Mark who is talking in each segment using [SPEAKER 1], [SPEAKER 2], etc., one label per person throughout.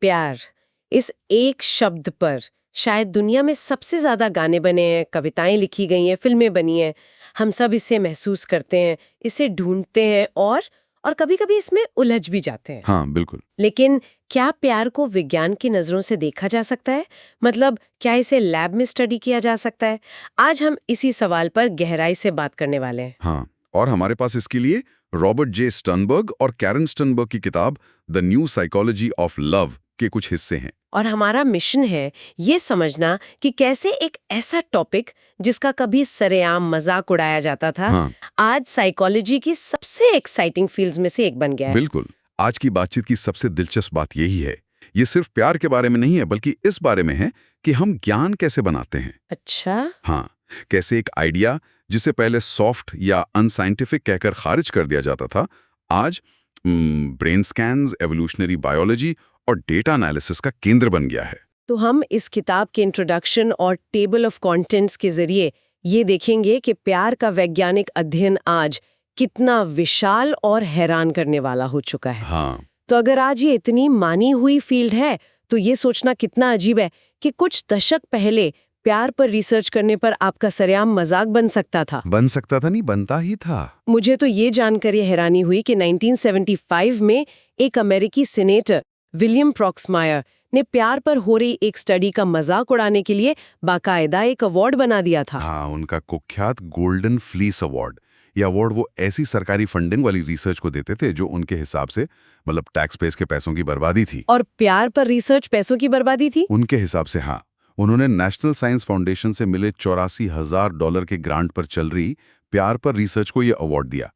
[SPEAKER 1] प्यार, इस एक शब्द पर शायद दुनिया में सबसे ज्यादा गाने बने हैं, कविताएं लिखी गई हैं, फिल्में बनी हैं। हम सब इसे महसूस करते हैं, इसे ढूंढते हैं और कभी-कभी इसमें उलझ भी जाते हैं।
[SPEAKER 2] हाँ, बिल्कुल।
[SPEAKER 1] लेकिन क्या प्यार को विज्ञान की नजरों से देखा जा सकता है? मतलब क्या इसे लैब में स्टडी किया जा सकता है? आज हम इसी सवाल पर गहराई से बात करने वाले हैं।
[SPEAKER 2] हाँ, और हमारे पास इसके लिए रॉबर्ट जे स्टर्नबर्ग और कैरन स्टर्नबर्ग की किताब the new psychology of love के कुछ हिस्से हैं।
[SPEAKER 1] और हमारा मिशन है ये समझना कि कैसे एक ऐसा टॉपिक जिसका कभी सरेआम मजाक उड़ाया जाता था,
[SPEAKER 2] हाँ,
[SPEAKER 1] आज साइकोलॉजी की सबसे एक्साइटिंग फील्ड्स में से एक बन गया है।
[SPEAKER 2] बिल्कुल। आज की बातचीत की सबसे दिलचस्प बात यही है। ये सिर्फ प्यार के बारे में नहीं है, बल्कि इस बारे में है कि हम ज्ञान कैसे बनाते हैं।
[SPEAKER 1] अच्छा,
[SPEAKER 2] हाँ, कैसे एक आइडिया जिसे पहले सॉफ्ट या अनसाइंटिफिक कहकर खारिज कर दिया जाता था, आज ब्रेन स्कैन्स, एवोल्यूशनरी बायोलॉजी और डेटा एनालिसिस का केंद्र बन गया है।
[SPEAKER 1] तो हम इस किताब के इंट्रोडक्शन और टेबल ऑफ कंटेंट्स के जरिए ये देखेंगे कि प्यार का वैज्ञानिक अध्ययन आज कितना विशाल और हैरान करने वाला हो चुका है।
[SPEAKER 2] हाँ,
[SPEAKER 1] तो अगर आज ये इतनी मानी हुई फील्ड है, तो ये सोचना कितना अजीब है कि कुछ दशक पहले प्यार पर रिसर्च करने पर आपका सरेआम मजाक बन सकता था।
[SPEAKER 2] बन सकता था नहीं, बनता ही था।
[SPEAKER 1] मुझे तो ये जानकर ये हैरानी हुई कि 1975 में एक अमेरिकी सीनेटर विलियम प्रॉक्समायर ने प्यार पर हो रही एक स्टडी का मजाक उड़ाने के लिए बाकायदा एक अवार्ड बना दिया था।
[SPEAKER 2] हाँ, उनका कुख्यात गोल्डन फ्लीस अवार्ड। ये अवार्ड वो ऐसी सरकारी फंडिंग वाली रिसर्च को देते थे जो उनके हिसाब से मतलब टैक्स पेस के पैसों की बर्बादी थी।
[SPEAKER 1] और प्यार पर रिसर्च पैसों की बर्बादी थी?
[SPEAKER 2] उनके हिसाब से हाँ। उन्होंने नेशनल साइंस फाउंडेशन से मिले $84,000 के ग्रांट पर चल रही प्यार पर रिसर्च को ये अवार्ड दिया।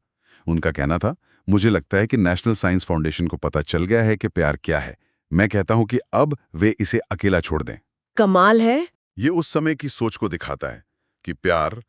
[SPEAKER 2] उनका कहना था, मुझे लगता है कि नेशनल साइंस फाउंडेशन को पता चल गया है कि प्यार क्या है। मैं कहता हूं कि अब वे इसे अकेला छोड़ दें।
[SPEAKER 1] कमाल है।
[SPEAKER 2] ये उस समय की सोच को दिखाता है कि प्यार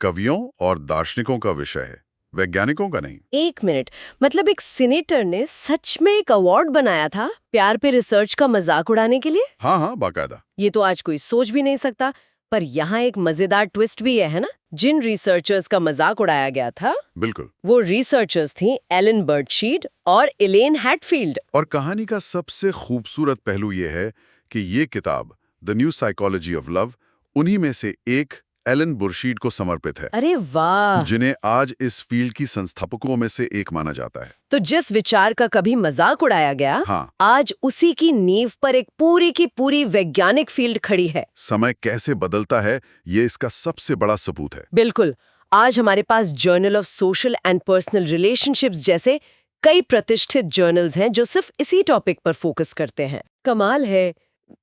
[SPEAKER 2] कवियों और दार्शनिकों का विषय है, वैज्ञानिकों का नहीं।
[SPEAKER 1] एक मिनट, मतलब एक सीनेटर ने सच में एक अवार्ड बनाया था प्यार पे रिसर्च का मजाक उड़ाने के लिए?
[SPEAKER 2] हाँ हाँ, बाकायदा।
[SPEAKER 1] ये तो आज कोई सोच भी नहीं सकता। पर यहाँ एक मजेदार ट्विस्ट भी है ना? जिन रिसर्चर्स का मजाक उड़ाया गया था,
[SPEAKER 2] बिल्कुल।
[SPEAKER 1] वो रिसर्चर्स थी एलन बर्डशीट और एलेन हैटफील्ड।
[SPEAKER 2] और कहानी का सबसे खूबसूरत पहलू ये है कि ये किताब the new psychology of love उन्हीं में से एक एलन बुर्शीड को समर्पित है,
[SPEAKER 1] अरे वाह!
[SPEAKER 2] जिन्हें आज इस फील्ड की संस्थापकों में से एक माना जाता है।
[SPEAKER 1] तो जिस विचार का कभी मजाक उड़ाया गया,
[SPEAKER 2] हाँ,
[SPEAKER 1] आज उसी की नींव पर एक पूरी की पूरी वैज्ञानिक फील्ड खड़ी है।
[SPEAKER 2] समय कैसे बदलता है, ये इसका सबसे बड़ा सबूत है।
[SPEAKER 1] बिल्कुल। आज हमारे पास journal of social and personal relationships जैसे कई प्रतिष्ठित जर्नल्स हैं जो सिर्फ इसी टॉपिक पर फोकस करते हैं। कमाल है,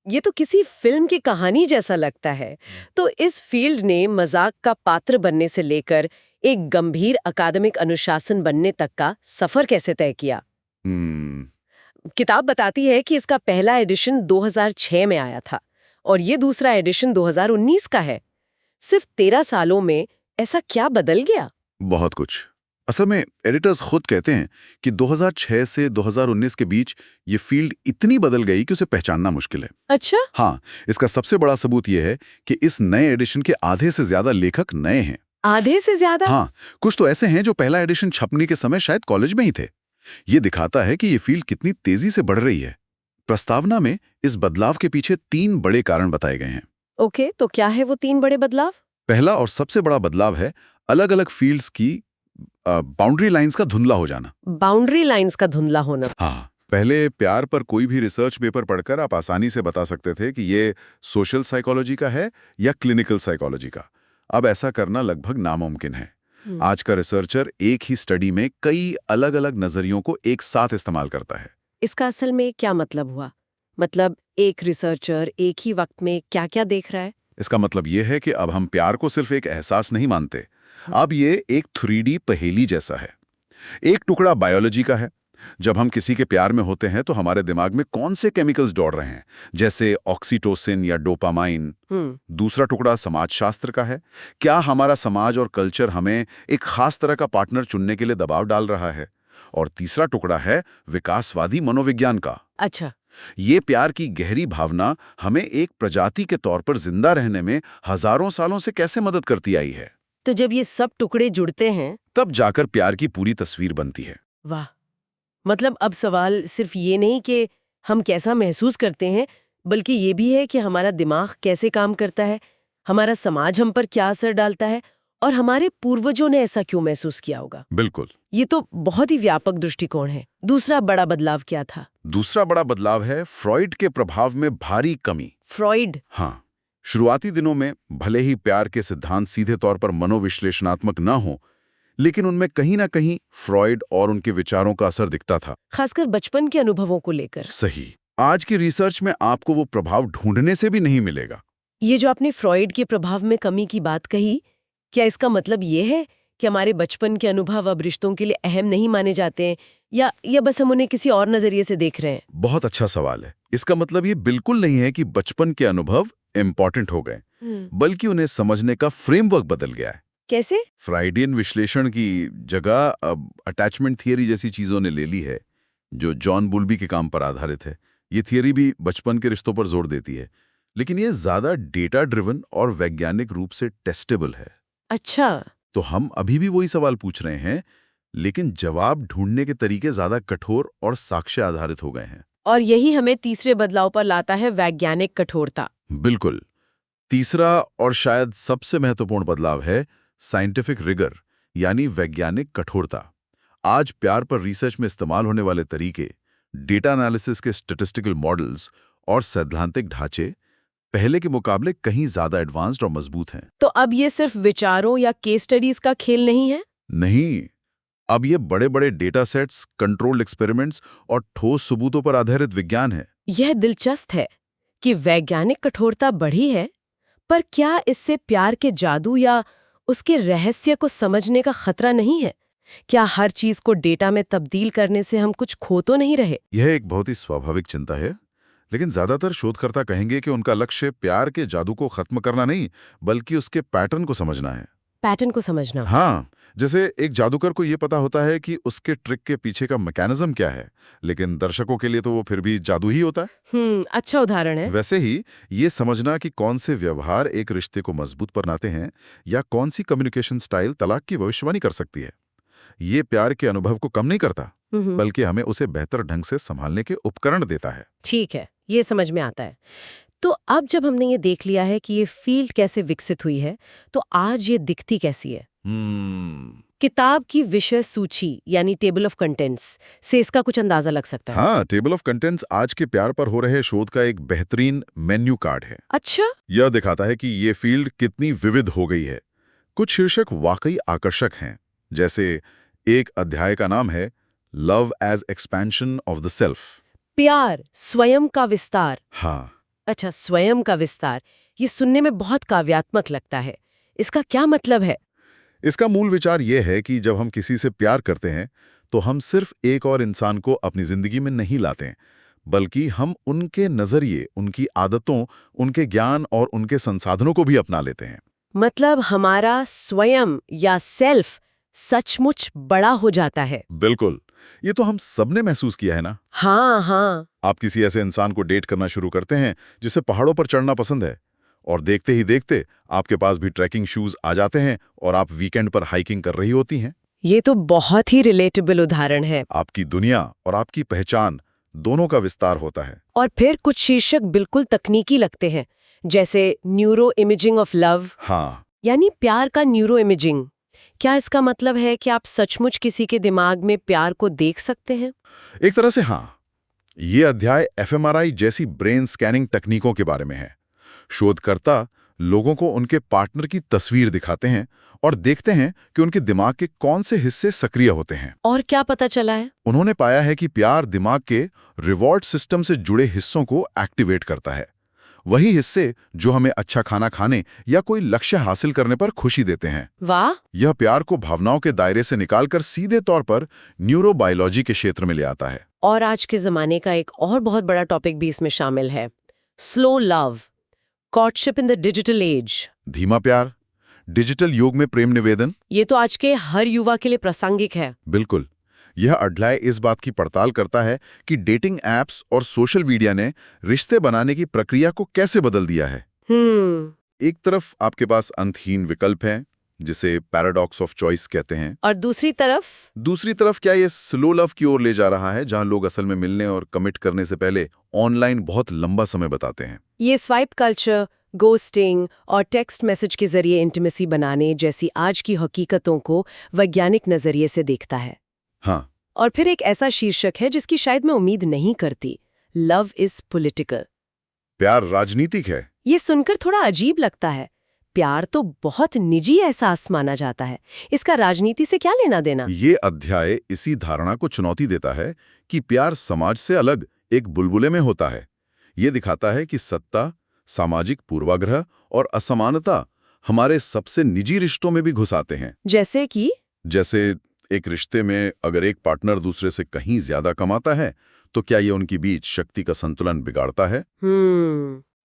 [SPEAKER 1] ये तो किसी फिल्म की कहानी जैसा लगता है। तो इस फील्ड ने मजाक का पात्र बनने से लेकर एक गंभीर अकादमिक अनुशासन बनने तक का सफर कैसे तय किया? किताब बताती है कि इसका पहला एडिशन 2006 में आया था और ये दूसरा एडिशन 2019 का है। सिर्फ 13 सालों में ऐसा क्या बदल गया?
[SPEAKER 2] बहुत कुछ। असल में एडिटर्स खुद कहते हैं कि 2006 से 2019 के बीच ये फील्ड इतनी बदल गई कि उसे पहचानना मुश्किल है।
[SPEAKER 1] अच्छा,
[SPEAKER 2] हाँ, इसका सबसे बड़ा सबूत यह है कि इस नए एडिशन के आधे से ज्यादा लेखक नए हैं।
[SPEAKER 1] आधे से ज्यादा?
[SPEAKER 2] हाँ, कुछ तो ऐसे हैं जो पहला एडिशन छपने के समय शायद कॉलेज में ही थे। ये दिखाता है कि ये फील्ड कितनी तेजी से बढ़ रही है। प्रस्तावना में इस बदलाव के पीछे 3 बड़े कारण बताए गए हैं।
[SPEAKER 1] ओके, तो क्या है वो 3 बड़े बदलाव?
[SPEAKER 2] पहला और सबसे बड़ा बदलाव है अलग-अलग फील्ड्स की बाउंड्री लाइंस का धुंधला हो जाना।
[SPEAKER 1] बाउंड्री लाइंस का धुंधला होना।
[SPEAKER 2] हाँ, पहले प्यार पर कोई भी रिसर्च पेपर पढ़कर आप आसानी से बता सकते थे कि ये सोशल साइकोलॉजी का है या क्लिनिकल साइकोलॉजी का। अब ऐसा करना लगभग नामुमकिन है। आज का रिसर्चर एक ही स्टडी में कई अलग-अलग नजरियों को एक साथ इस्तेमाल करता है।
[SPEAKER 1] इसका असल में क्या मतलब हुआ? मतलब एक रिसर्चर एक ही वक्त में क्या-क्या देख रहा है?
[SPEAKER 2] इसका मतलब ये है कि अब हम प्यार को सिर्फ एक एहसास नहीं मानते। अब ये एक 3D पहेली जैसा है। एक टुकड़ा बायोलॉजी का है। जब हम किसी के प्यार में होते हैं तो हमारे दिमाग में कौन से केमिकल्स दौड़ रहे हैं, जैसे ऑक्सीटोसिन या डोपामाइन। दूसरा टुकड़ा समाजशास्त्र का है। क्या हमारा समाज और कल्चर हमें एक खास तरह का पार्टनर चुनने के लिए दबाव डाल रहा है। और तीसरा टुकड़ा है विकासवादी मनोविज्ञान का।
[SPEAKER 1] अच्छा,
[SPEAKER 2] ये प्यार की गहरी भावना हमें एक प्रजाति के तौर पर जिंदा रहने में हजारों सालों से कैसे मदद करती आई है।
[SPEAKER 1] तो जब ये सब टुकड़े जुड़ते हैं,
[SPEAKER 2] तब जाकर प्यार की पूरी तस्वीर बनती है।
[SPEAKER 1] वाह! मतलब अब सवाल सिर्फ ये नहीं कि हम कैसा महसूस करते हैं, बल्कि ये भी है कि हमारा दिमाग कैसे काम करता है, हमारा समाज हम पर क्या असर डालता है और हमारे पूर्वजों ने ऐसा क्यों महसूस किया होगा।
[SPEAKER 2] बिल्कुल।
[SPEAKER 1] ये तो बहुत ही व्यापक दृष्टिकोण है। दूसरा बड़ा बदलाव क्या था?
[SPEAKER 2] दूसरा बड़ा बदलाव है फ्रॉइड के प्रभाव में भारी कमी।
[SPEAKER 1] फ्रॉइड?
[SPEAKER 2] हाँ, शुरुआती दिनों में भले ही प्यार के सिद्धांत सीधे तौर पर मनोविश्लेषणात्मक न हो, लेकिन उनमें कहीं ना कहीं फ्रॉइड और उनके विचारों का असर दिखता था।
[SPEAKER 1] खासकर बचपन के अनुभवों को लेकर।
[SPEAKER 2] सही। आज की रिसर्च में आपको वो प्रभाव ढूंढने से भी नहीं मिलेगा।
[SPEAKER 1] ये जो आपने फ्रॉइड के प्रभाव में कमी की बात कही, क्या इसका मतलब ये है कि हमारे बचपन के अनुभव अब रिश्तों के लिए अहम नहीं माने जाते हैं, या बस हम उन्हें किसी और नजरिए से देख रहे हैं?
[SPEAKER 2] बहुत अच्छा सवाल है। इसका मतलब ये बिल्कुल नहीं है कि बचपन के अनुभव इम्पॉर्टेंट हो गए, बल्कि उन्हें समझने का फ्रेमवर्क बदल गया है।
[SPEAKER 1] कैसे?
[SPEAKER 2] फ्राइडियन विश्लेषण की जगह अब अटैचमेंट थियरी जैसी चीजों ने ले ली है, जो जॉन बुल्बी के काम पर आधारित है। ये थियरी भी बचपन के रिश्तों पर जोर देती है, लेकिन ये ज्यादा डेटा ड्रिवन और वैज्ञानिक रूप से टेस्टेबल है।
[SPEAKER 1] अच्छा।
[SPEAKER 2] तो हम अभी भी वही सवाल पूछ रहे हैं, लेकिन जवाब ढूंढने के तरीके ज्यादा कठोर और साक्ष्य आधारित हो गए हैं।
[SPEAKER 1] और यही हमें तीसरे बदलाव पर लाता है, वैज्ञानिक कठोरता।
[SPEAKER 2] बिल्कुल। तीसरा और शायद सबसे महत्वपूर्ण बदलाव है साइंटिफिक रिगर, यानी वैज्ञानिक कठोरता। आज प्यार पर रिसर्च में इस्तेमाल होने वाले तरीके, डेटा एनालिसिस के स्टैटिस्टिकल मॉडल्स और सैद्धांतिक ढांचे पहले के मुकाबले कहीं ज्यादा एडवांस्ड और मजबूत हैं।
[SPEAKER 1] तो अब ये सिर्फ विचारों या केस स्टडीज का खेल नहीं है?
[SPEAKER 2] नहीं, अब ये बड़े बड़े डेटा सेट्स, कंट्रोल्ड एक्सपेरिमेंट्स और ठोस सबूतों पर आधारित विज्ञान है।
[SPEAKER 1] यह दिलचस्प है कि वैज्ञानिक कठोरता बढ़ी है, पर क्या इससे प्यार के जादू या उसके रहस्य को समझने का खतरा नहीं है? क्या हर चीज को डेटा में तब्दील करने से हम कुछ खो तो नहीं रहे?
[SPEAKER 2] यह एक बहुत ही स्वाभाविक चिंता है, लेकिन ज्यादातर शोधकर्ता कहेंगे कि उनका लक्ष्य प्यार के जादू को खत्म करना नहीं, बल्कि उसके पैटर्न को समझना है।
[SPEAKER 1] पैटर्न को समझना?
[SPEAKER 2] हाँ, जैसे एक जादूगर को ये पता होता है कि उसके ट्रिक के पीछे का मैकेनिज्म क्या है, लेकिन दर्शकों के लिए तो वो फिर भी जादू ही होता है।
[SPEAKER 1] अच्छा उदाहरण है।
[SPEAKER 2] वैसे ही ये समझना कि कौन से व्यवहार एक रिश्ते को मजबूत बनाते हैं या कौन सी कम्युनिकेशन स्टाइल तलाक की भविष्यवाणी कर सकती है, ये प्यार के अनुभव को कम नहीं करता, बल्कि हमें उसे बेहतर ढंग से संभालने के उपकरण देता है।
[SPEAKER 1] ठीक है, ये समझ में आता है। तो अब जब हमने ये देख लिया है कि ये फील्ड कैसे विकसित हुई है, तो आज ये दिखती कैसी है? किताब की विषय सूची यानी टेबल ऑफ कंटेंट्स से इसका कुछ अंदाजा लग सकता है।
[SPEAKER 2] हाँ, टेबल ऑफ कंटेंट्स आज के प्यार पर हो रहे शोध का एक बेहतरीन मेन्यू कार्ड है।
[SPEAKER 1] अच्छा।
[SPEAKER 2] यह दिखाता है कि ये फील्ड कितनी विविध हो गई है। कुछ शीर्षक वाकई आकर्षक हैं, जैसे एक अध्याय का नाम है love as expansion of the self.
[SPEAKER 1] प्यार स्वयं का विस्तार।
[SPEAKER 2] हाँ।
[SPEAKER 1] अच्छा, स्वयं का विस्तार, ये सुनने में बहुत काव्यात्मक लगता है। इसका क्या मतलब है?
[SPEAKER 2] इसका मूल विचार यह है कि जब हम किसी से प्यार करते हैं, तो हम सिर्फ एक और इंसान को अपनी जिंदगी में नहीं लाते हैं, बल्कि हम उनके नजरिए, उनकी आदतों, उनके ज्ञान और उनके संसाधनों को भी अपना लेते हैं।
[SPEAKER 1] मतलब हमारा स्वयं या सेल्फ सचमुच बड़ा हो जाता है।
[SPEAKER 2] बिल्कुल। ये तो हम सबने महसूस किया है ना।
[SPEAKER 1] हाँ हाँ।
[SPEAKER 2] आप किसी ऐसे इंसान को डेट करना शुरू करते हैं जिसे पहाड़ों पर चढ़ना पसंद है, और देखते ही देखते आपके पास भी ट्रैकिंग शूज आ जाते हैं और आप वीकेंड पर हाइकिंग कर रही होती हैं।
[SPEAKER 1] ये तो बहुत ही रिलेटेबल उदाहरण है।
[SPEAKER 2] आपकी दुनिया और आपकी पहचान दोनों का विस्तार होता है।
[SPEAKER 1] और फिर कुछ शीर्षक बिल्कुल तकनीकी लगते हैं, जैसे न्यूरो इमेजिंग ऑफ लव।
[SPEAKER 2] हाँ।
[SPEAKER 1] यानी प्यार का न्यूरो इमेजिंग। क्या इसका मतलब है कि आप सचमुच किसी के दिमाग में प्यार को देख सकते हैं?
[SPEAKER 2] एक तरह से हाँ। ये अध्याय एफएमआरआई जैसी ब्रेन स्कैनिंग तकनीकों के बारे में है। शोधकर्ता लोगों को उनके पार्टनर की तस्वीर दिखाते हैं और देखते हैं कि उनके दिमाग के कौन से हिस्से सक्रिय होते हैं।
[SPEAKER 1] और क्या पता चला है?
[SPEAKER 2] उन्होंने पाया है कि प्यार दिमाग के रिवॉर्ड सिस्टम से जुड़े हिस्सों को एक्टिवेट करता है, वही हिस्से जो हमें अच्छा खाना खाने या कोई लक्ष्य हासिल करने पर खुशी देते हैं।
[SPEAKER 1] वाह!
[SPEAKER 2] यह प्यार को भावनाओं के दायरे से निकालकर सीधे तौर पर न्यूरोबायोलॉजी के क्षेत्र में ले आता है।
[SPEAKER 1] और आज के जमाने का एक और बहुत बड़ा टॉपिक भी इसमें शामिल है, slow love, courtship in the digital age.
[SPEAKER 2] धीमा प्यार, डिजिटल युग में प्रेम निवेदन।
[SPEAKER 1] ये तो आज के हर युवा के लिए प्रासंगिक है।
[SPEAKER 2] बिल्कुल। यह अध्याय इस बात की पड़ताल करता है कि डेटिंग एप्स और सोशल मीडिया ने रिश्ते बनाने की प्रक्रिया को कैसे बदल दिया है। एक तरफ आपके पास अंतहीन विकल्प हैं, जिसे पैराडॉक्स ऑफ चॉइस कहते हैं।
[SPEAKER 1] और दूसरी तरफ
[SPEAKER 2] क्या ये स्लो लव की ओर ले जा रहा है, जहां लोग असल में मिलने और कमिट करने से पहले ऑनलाइन बहुत लंबा समय बताते हैं।
[SPEAKER 1] ये स्वाइप कल्चर, गोस्टिंग और टेक्स्ट मैसेज के जरिए इंटीमेसी बनाने जैसी आज की हकीकतों को वैज्ञानिक नजरिए से देखता है।
[SPEAKER 2] हाँ,
[SPEAKER 1] और फिर एक ऐसा शीर्षक है जिसकी शायद मैं उम्मीद नहीं करती, लव इज पॉलिटिकल।
[SPEAKER 2] प्यार राजनीतिक है।
[SPEAKER 1] ये सुनकर थोड़ा अजीब लगता है। प्यार तो बहुत निजी एहसास माना जाता है, इसका राजनीति से क्या लेना देना?
[SPEAKER 2] ये अध्याय इसी धारणा को चुनौती देता है कि प्यार समाज से अलग एक बुलबुले में होता है। ये दिखाता है कि सत्ता, सामाजिक पूर्वाग्रह और असमानता हमारे सबसे निजी रिश्तों में भी घुस आते हैं।
[SPEAKER 1] जैसे
[SPEAKER 2] एक रिश्ते में अगर एक पार्टनर दूसरे से कहीं ज्यादा कमाता है, तो क्या ये उनके बीच शक्ति का संतुलन बिगाड़ता है?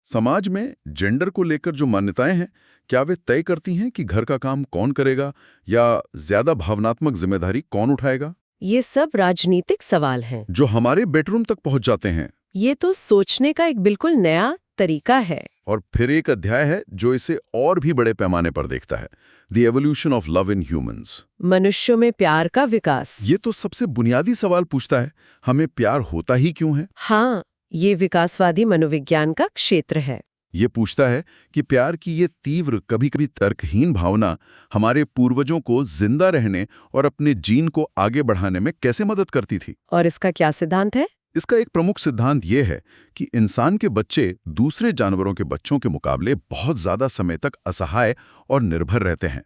[SPEAKER 2] समाज में जेंडर को लेकर जो मान्यताएं हैं, क्या वे तय करती हैं कि घर का काम कौन करेगा या ज्यादा भावनात्मक जिम्मेदारी कौन उठाएगा?
[SPEAKER 1] ये सब राजनीतिक सवाल हैं
[SPEAKER 2] जो हमारे बेडरूम तक पहुंच जाते हैं।
[SPEAKER 1] ये तो सोचने का एक बिल्कुल नया तरीका है।
[SPEAKER 2] और फिर एक अध्याय है जो इसे और भी बड़े पैमाने पर देखता है, the evolution of love in humans.
[SPEAKER 1] मनुष्यों में प्यार का विकास।
[SPEAKER 2] ये तो सबसे बुनियादी सवाल पूछता है, हमें प्यार होता ही क्यों है?
[SPEAKER 1] हाँ, ये विकासवादी मनोविज्ञान का क्षेत्र है।
[SPEAKER 2] ये पूछता है कि प्यार की ये तीव्र, कभी कभी तर्कहीन भावना हमारे पूर्वजों को जिंदा रहने और अपने जीन को आगे बढ़ाने में कैसे मदद करती थी।
[SPEAKER 1] और इसका क्या सिद्धांत है?
[SPEAKER 2] इसका एक प्रमुख सिद्धांत ये है कि इंसान के बच्चे दूसरे जानवरों के बच्चों के मुकाबले बहुत ज्यादा समय तक असहाय और निर्भर रहते हैं।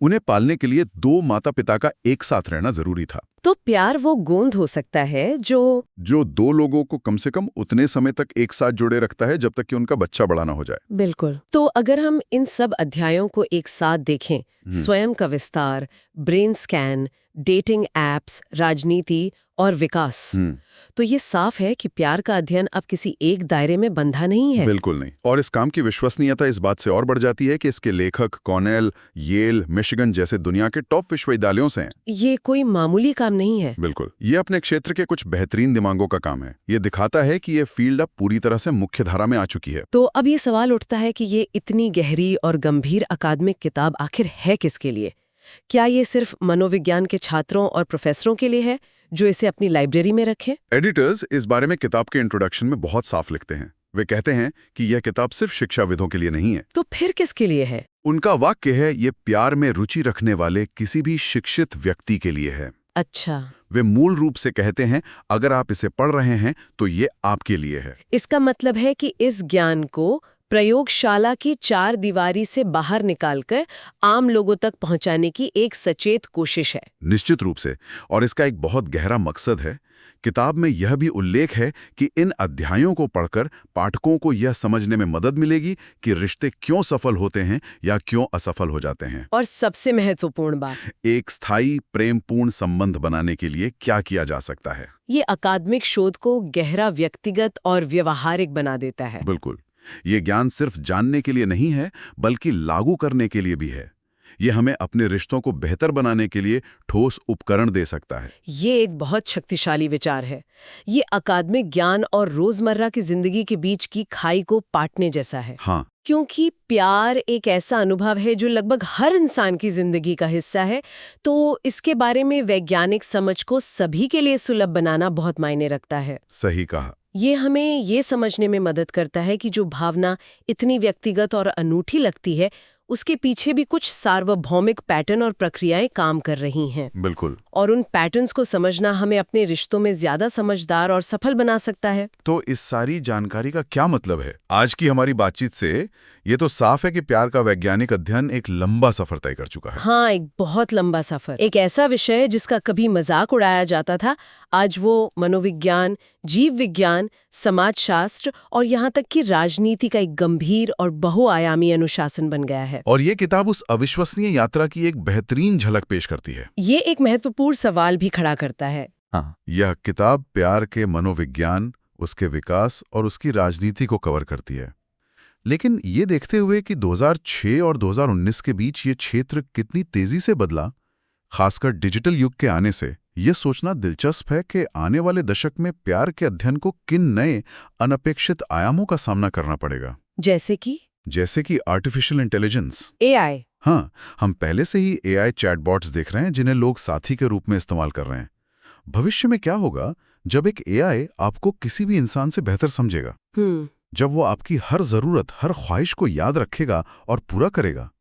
[SPEAKER 2] उन्हें पालने के लिए दो माता पिता का एक साथ रहना जरूरी था।
[SPEAKER 1] तो प्यार वो गोंद हो सकता है जो
[SPEAKER 2] दो लोगों को कम से कम उतने समय तक एक साथ जोड़े रखता है जब तक कि उनका बच्चा बड़ा ना हो जाए।
[SPEAKER 1] बिल्कुल। तो अगर हम इन सब अध्यायों को एक साथ देखें, स्वयं का विस्तार, ब्रेन स्कैन, डेटिंग एप्स, राजनीति और विकास, तो ये साफ है कि प्यार का अध्ययन अब किसी एक दायरे में बंधा नहीं है।
[SPEAKER 2] बिल्कुल नहीं। और इस काम की विश्वसनीयता इस बात से और बढ़ जाती है कि इसके लेखक कॉर्नेल, येल, मिशिगन जैसे दुनिया के टॉप विश्वविद्यालयों से हैं।
[SPEAKER 1] ये कोई मामूली काम नहीं है।
[SPEAKER 2] बिल्कुल, ये अपने क्षेत्र के कुछ बेहतरीन दिमागों का काम है। ये दिखाता है कि ये फील्ड अब पूरी तरह से मुख्य धारा में आ चुकी है।
[SPEAKER 1] तो अब ये सवाल उठता है कि ये इतनी गहरी और गंभीर अकादमिक किताब आखिर है किसके लिए? क्या ये सिर्फ मनोविज्ञान के छात्रों और प्रोफेसरों के लिए है जो इसे अपनी लाइब्रेरी में रखें?
[SPEAKER 2] एडिटर्स इस बारे में किताब के इंट्रोडक्शन में बहुत साफ लिखते हैं। वे कहते हैं कि यह किताब सिर्फ शिक्षाविदों के लिए नहीं है।
[SPEAKER 1] तो फिर किसके लिए है?
[SPEAKER 2] उनका वाक्य है, ये प्यार में रुचि रखने वाले किसी भी शिक्षित व्यक्ति के लिए है।
[SPEAKER 1] अच्छा।
[SPEAKER 2] वे मूल रूप से कहते हैं, अगर आप इसे पढ़ रहे हैं तो ये आपके लिए है।
[SPEAKER 1] इसका मतलब है कि इस ज्ञान को प्रयोगशाला की चार दीवारी से बाहर निकालकर आम लोगों तक पहुंचाने की एक सचेत कोशिश है।
[SPEAKER 2] निश्चित रूप से। और इसका एक बहुत गहरा मकसद है। किताब में यह भी उल्लेख है कि इन अध्यायों को पढ़कर पाठकों को यह समझने में मदद मिलेगी कि रिश्ते क्यों सफल होते हैं या क्यों असफल हो जाते हैं।
[SPEAKER 1] और सबसे महत्वपूर्ण बात, एक
[SPEAKER 2] स्थायी प्रेमपूर्ण संबंध बनाने के लिए क्या किया जा सकता है।
[SPEAKER 1] ये अकादमिक शोध को गहरा व्यक्तिगत और व्यवहारिक बना देता है।
[SPEAKER 2] बिल्कुल। ये ज्ञान सिर्फ जानने के लिए नहीं है, बल्कि लागू करने के लिए भी है। ये हमें अपने रिश्तों को बेहतर बनाने के लिए ठोस उपकरण दे सकता है।
[SPEAKER 1] ये एक बहुत शक्तिशाली विचार है। ये अकादमिक ज्ञान और रोजमर्रा की जिंदगी के बीच की खाई को पाटने जैसा है।
[SPEAKER 2] हाँ,
[SPEAKER 1] क्योंकि प्यार एक ऐसा अनुभव है जो लगभग हर इंसान की जिंदगी का हिस्सा है, तो इसके बारे में वैज्ञानिक समझ को सभी के लिए सुलभ बनाना बहुत मायने रखता है।
[SPEAKER 2] सही कहा।
[SPEAKER 1] ये हमें ये समझने में मदद करता है कि जो भावना इतनी व्यक्तिगत और अनूठी लगती है, उसके पीछे भी कुछ सार्वभौमिक पैटर्न और प्रक्रियाएं काम कर रही हैं।
[SPEAKER 2] बिल्कुल।
[SPEAKER 1] और उन पैटर्न्स को समझना हमें अपने रिश्तों में ज्यादा समझदार और सफल बना सकता है।
[SPEAKER 2] तो इस सारी जानकारी का क्या मतलब है? आज की हमारी बातचीत से ये तो साफ है कि प्यार का वैज्ञानिक अध्ययन एक लंबा सफर तय कर चुका है।
[SPEAKER 1] हाँ, एक बहुत लंबा सफर। एक ऐसा विषय जिसका कभी मजाक उड़ाया जाता था, आज वो मनोविज्ञान, जीव विज्ञान, समाजशास्त्र और यहाँ तक कि राजनीति का एक गंभीर और बहुआयामी अनुशासन बन गया है।
[SPEAKER 2] और ये किताब उस अविश्वसनीय यात्रा की एक बेहतरीन झलक पेश करती है।
[SPEAKER 1] ये एक महत्वपूर्ण सवाल भी खड़ा करता है।
[SPEAKER 2] यह किताब प्यार के मनोविज्ञान, उसके विकास और उसकी राजनीति को कवर करती है। लेकिन ये देखते हुए कि 2006 और 2019 के बीच ये क्षेत्र कितनी तेजी से बदला, खासकर डिजिटल युग के आने से, ये सोचना दिलचस्प है कि आने वाले दशक में प्यार के अध्ययन को किन नए अनपेक्षित आयामों का सामना करना पड़ेगा।
[SPEAKER 1] जैसे कि
[SPEAKER 2] आर्टिफिशियल इंटेलिजेंस,
[SPEAKER 1] AI।
[SPEAKER 2] हाँ, हम पहले से ही AI चैटबॉट्स देख रहे हैं जिन्हें लोग साथी के रूप में इस्तेमाल कर रहे हैं। भविष्य में क्या होगा जब एक AI आपको किसी भी इंसान से बेहतर समझेगा? जब वो आपकी हर जरूरत, हर ख्वाहिश को याद रखेगा और पूरा करेगा?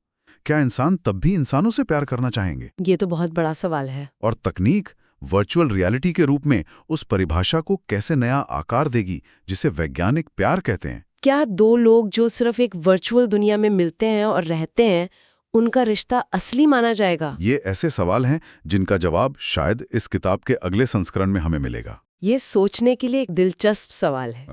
[SPEAKER 2] क्या इंसान तब भी इंसानों से प्यार करना चाहेंगे?
[SPEAKER 1] ये तो बहुत बड़ा सवाल है।
[SPEAKER 2] और तकनीक वर्चुअल रियलिटी के रूप में उस परिभाषा को कैसे नया आकार देगी जिसे वैज्ञानिक प्यार कहते हैं?
[SPEAKER 1] क्या दो लोग जो सिर्फ एक वर्चुअल दुनिया में मिलते हैं और रहते हैं, उनका रिश्ता असली माना जाएगा?
[SPEAKER 2] ये ऐसे सवाल हैं जिनका जवाब शायद इस किताब के अगले संस्करण में हमें मिलेगा।
[SPEAKER 1] ये सोचने के लिए एक दिलचस्प सवाल है।